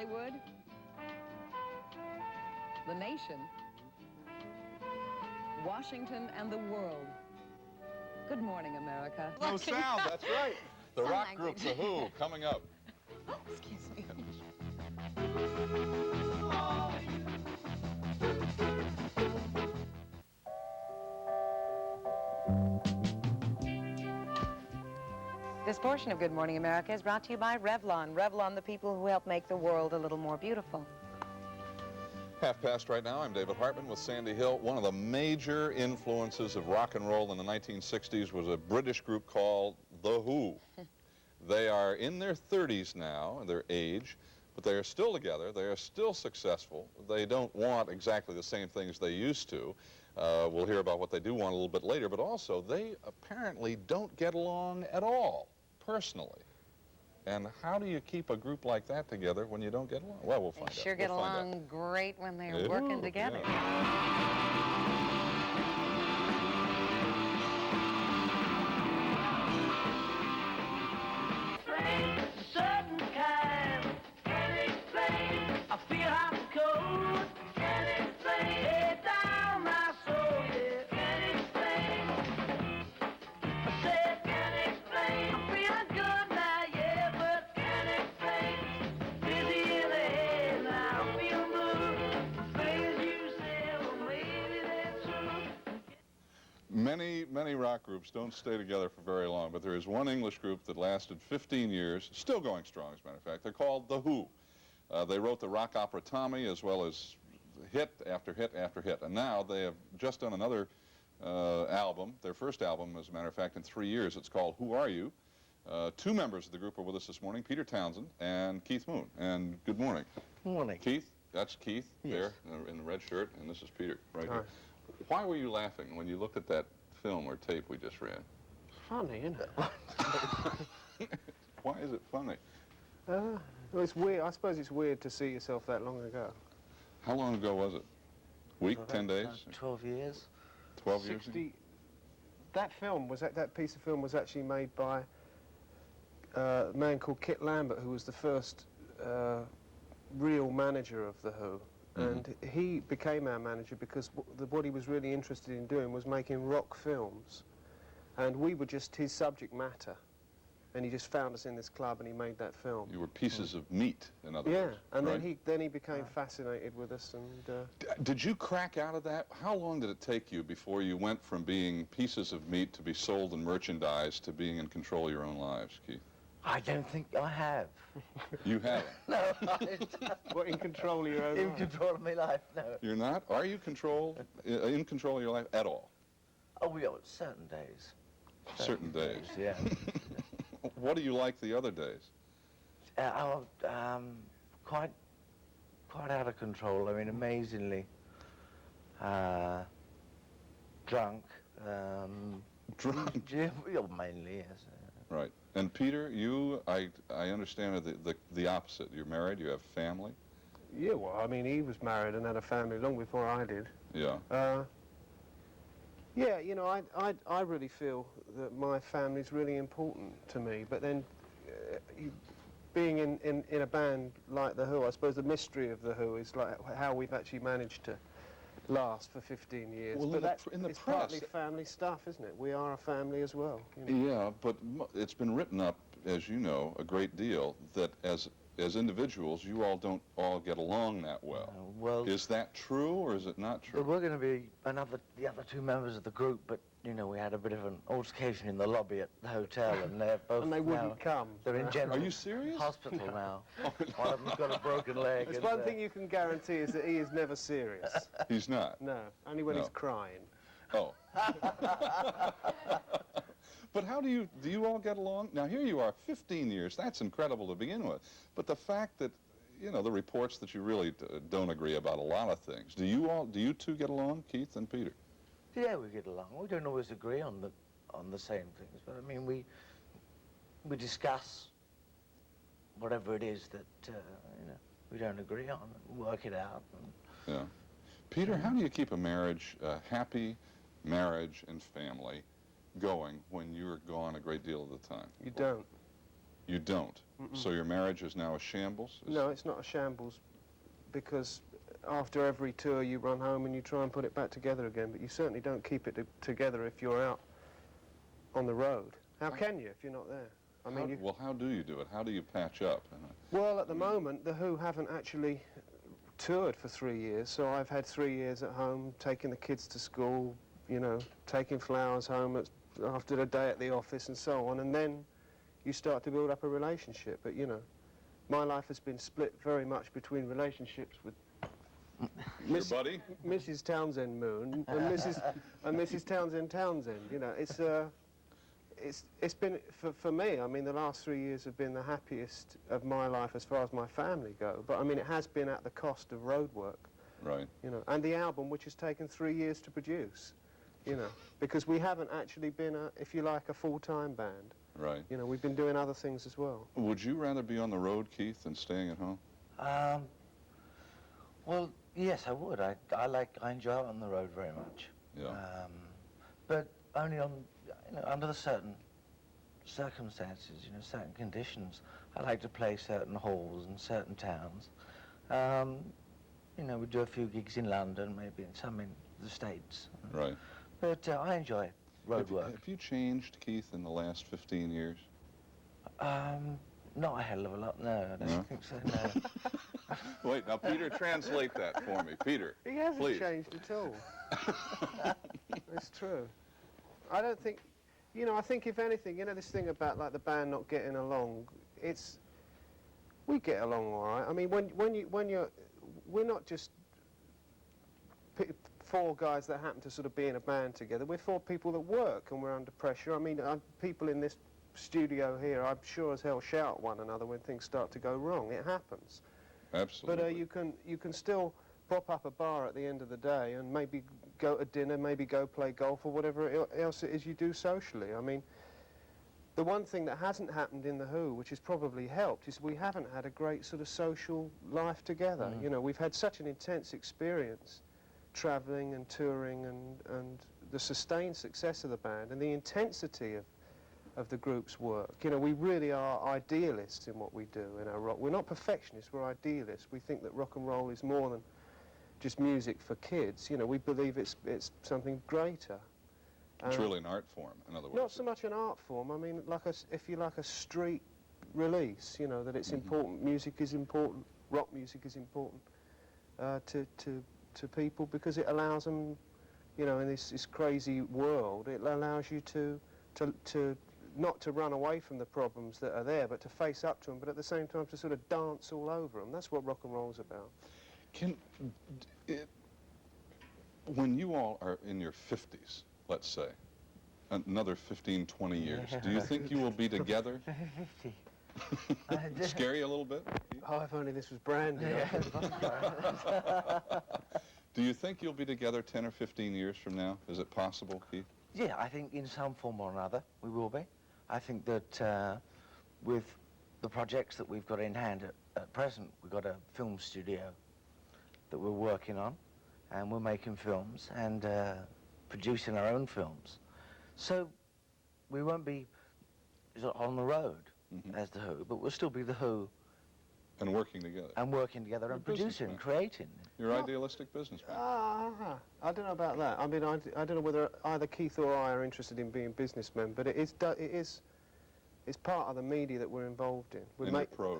Hollywood, the nation, Washington, and the world. Good morning, America. No sound, that's right. The Sign rock language. group, The Who, coming up. Oh, excuse me. This portion of Good Morning America is brought to you by Revlon. Revlon, the people who help make the world a little more beautiful. Half past right now. I'm David Hartman with Sandy Hill. One of the major influences of rock and roll in the 1960s was a British group called The Who. They are in their 30s now, their age, but they are still together. They are still successful. They don't want exactly the same things they used to. We'll hear about what they do want a little bit later, but also they apparently don't get along at all, personally. And how do you keep a group like that together when you don't get along? Well, we'll find out. They sure get We'll find along great when they're Ooh, working together. Certain kind, can't explain. I feel I'm cold, can't explain. Lay down my soul, yeah, can't explain. I said, can't explain. I'm feeling good now, yeah, but can't explain. Busy in the head now, I'm feeling blue. Things you say, well, maybe they're true. Many rock groups don't stay together for very long, but there is one English group that lasted 15 years, still going strong, as a matter of fact. They're called The Who. They wrote the rock opera Tommy, as well as hit after hit after hit. And now they have just done another album, their first album, as a matter of fact, in 3 years. It's called Who Are You? Two members of the group are with us this morning, Peter Townsend and Keith Moon. And good morning. Good morning. Keith, that's Keith Yes. there in the red shirt, and this is Peter right Hi. here. Why were you laughing when you looked at that film or tape we just ran? Funny, isn't it? Why is it funny? Well, it's weird. I suppose it's weird to see yourself that long ago. How long ago was it? Week, 10 days? 12 years. 12 years? 60. That film was that piece of film was actually made by a man called Kit Lambert, who was the first real manager of The Who. And he became our manager because what he was really interested in doing was making rock films. And we were just his subject matter. And he just found us in this club and he made that film. You were pieces of meat, in other Yeah, words. and right? then he became fascinated with us. And Did you crack out of that? How long did it take you before you went from being pieces of meat to be sold in merchandise to being in control of your own lives, Keith? I don't think I have. You haven't. No, what, in control of your own in life? control of my life, no. You're not? Are you in control of your life at all? Oh, yeah, certain days. Certain days. Yeah. What do you like the other days? Quite out of control. I mean, amazingly drunk. Drunk? Yeah, mainly, yes. Right. And Peter, you, I understand, are the opposite. You're married, you have family? Yeah, well, I mean, he was married and had a family long before I did. Yeah. Yeah, you know, I really feel that my family's really important to me, but then being in a band like The Who, I suppose the mystery of The Who is like how we've actually managed to last for 15 years. Well, but it's partly press. family stuff, isn't it? We are a family as well. You know? Yeah, but it's been written up, as you know, a great deal, that as individuals, you all don't all get along that well. Well, Is that true, or is it not true? we're going to be the other two members of the group, but, you know, we had a bit of an altercation in the lobby at the hotel, and they're both And they wouldn't now, come. They're in general Are you serious? hospital now. One of them's got a broken leg. There's and, one thing you can guarantee is that he is never serious. He's not? No, only when No. he's crying. Oh. But how do you all get along? Now, here you are, 15 years. That's incredible to begin with. But the fact that, you know, the reports that you really don't agree about a lot of things. Do you two get along, Keith and Peter? Yeah, we get along. We don't always agree on the same things, but I mean, we discuss whatever it is that you know, we don't agree on, and work it out. And Yeah. Peter, how do you keep a marriage, a happy marriage and family, going when you're gone a great deal of the time? You don't. You don't? So your marriage is now a shambles? No, it's not a shambles, because after every tour you run home and you try and put it back together again, but you certainly don't keep it together if you're out on the road. How can you if you're not there? I mean, well, how do you do it? How do you patch up? Well, at the moment, The Who haven't actually toured for 3 years, so I've had 3 years at home, taking the kids to school, you know, taking flowers home after the day at the office and so on, and then you start to build up a relationship. But, you know, my life has been split very much between relationships with Mrs. Townsend Moon and Mrs. Townsend. You know, it's been, for me, I mean, the last 3 years have been the happiest of my life as far as my family go. But, I mean, it has been at the cost of road work. Right. You know, and the album, which has taken 3 years to produce, you know, because we haven't actually been, if you like, a full-time band. Right. You know, we've been doing other things as well. Would you rather be on the road, Keith, than staying at home? Well, yes, I would. I enjoy it on the road very much. Yeah. But only on, you know, under the certain circumstances, you know, certain conditions. I like to play certain halls in certain towns. You know, we do a few gigs in London, maybe, and some in the States. Right. But I enjoy road work. Have you changed, Keith, in the last 15 years? Not a hell of a lot, no. I don't think so, no. Wait, now, Peter, translate that for me. Peter, He hasn't please. changed at all. It's true. I don't think, you know, I think if anything, you know, this thing about, like, the band not getting along, we get along all right. I mean, we're not just four guys that happen to sort of be in a band together. We're four people that work and we're under pressure. I mean, people in this studio here, I'm sure as hell shout at one another when things start to go wrong. It happens. Absolutely. But you can still prop up a bar at the end of the day and maybe go to dinner, maybe go play golf or whatever else it is you do socially. I mean, the one thing that hasn't happened in The Who, which has probably helped, is we haven't had a great sort of social life together. You know, we've had such an intense experience travelling and touring and the sustained success of the band and the intensity of the group's work. You know, we really are idealists in what we do in our rock. We're not perfectionists, we're idealists. We think that rock and roll is more than just music for kids. You know, we believe it's something greater. It's really an art form, in other words. Not so much an art form. I mean, like if you like a street release, you know, that it's important. Music is important. Rock music is important to people because it allows them, you know, in this crazy world, it allows you to not to run away from the problems that are there, but to face up to them, but at the same time to sort of dance all over them. That's what rock and roll's about. When you all are in your 50s, let's say, another 15, 20 years, do you think you will be together? 50. Scare you a little bit? Oh, if only this was brand new. Do you think you'll be together 10 or 15 years from now? Is it possible, Keith? Yeah, I think in some form or another we will be. I think that with the projects that we've got in hand at present, we've got a film studio that we're working on, and we're making films and producing our own films. So we won't be on the road as The Who, but we'll still be The Who. And working together. And working together and producing, creating. You're idealistic businessman. I don't know about that. I mean, I don't know whether either Keith or I are interested in being businessmen, but it's part of the media that we're involved in.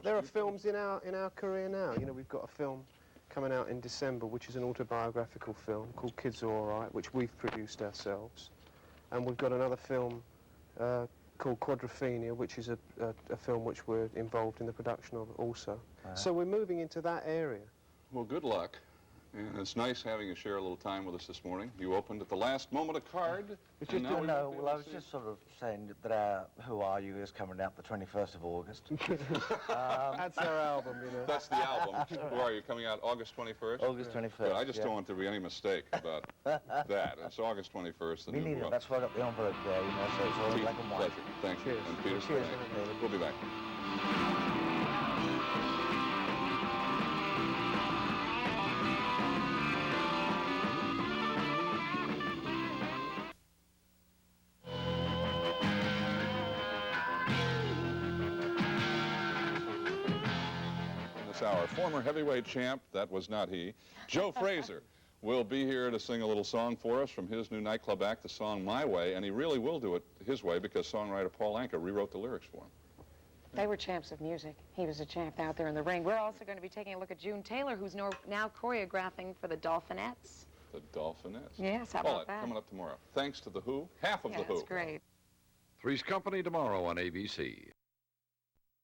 There are films in our career now. You know, we've got a film coming out in December, which is an autobiographical film called Kids Are All Right, which we've produced ourselves. And we've got another film called Quadrophenia, which is a film which we're involved in the production of also. So we're moving into that area. Well, good luck. And it's nice having you share a little time with us this morning. You opened at the last moment a card. I was just sort of saying that Who Are You is coming out the 21st of August. That's our album, you know. That's the album. Who Are You? Coming out August 21st? August 21st. Good. I just don't want there to be any mistake about that. It's August 21st. Me neither. That's why I got the envelope there, you know, so it's all in black and white. Pleasure. Thank you. Cheers. And Peter, Cheers. We'll be back. this hour. Former heavyweight champ, that was not he, Joe Frazier, will be here to sing a little song for us from his new nightclub act, the song My Way, and he really will do it his way because songwriter Paul Anka rewrote the lyrics for him. They were champs of music. He was a champ out there in the ring. We're also going to be taking a look at June Taylor, who's now choreographing for the Dolphinettes. The Dolphinettes. Yes, how All about that? coming up tomorrow. Thanks to The Who, half of Yeah, The Who. that's great. Three's Company tomorrow on ABC.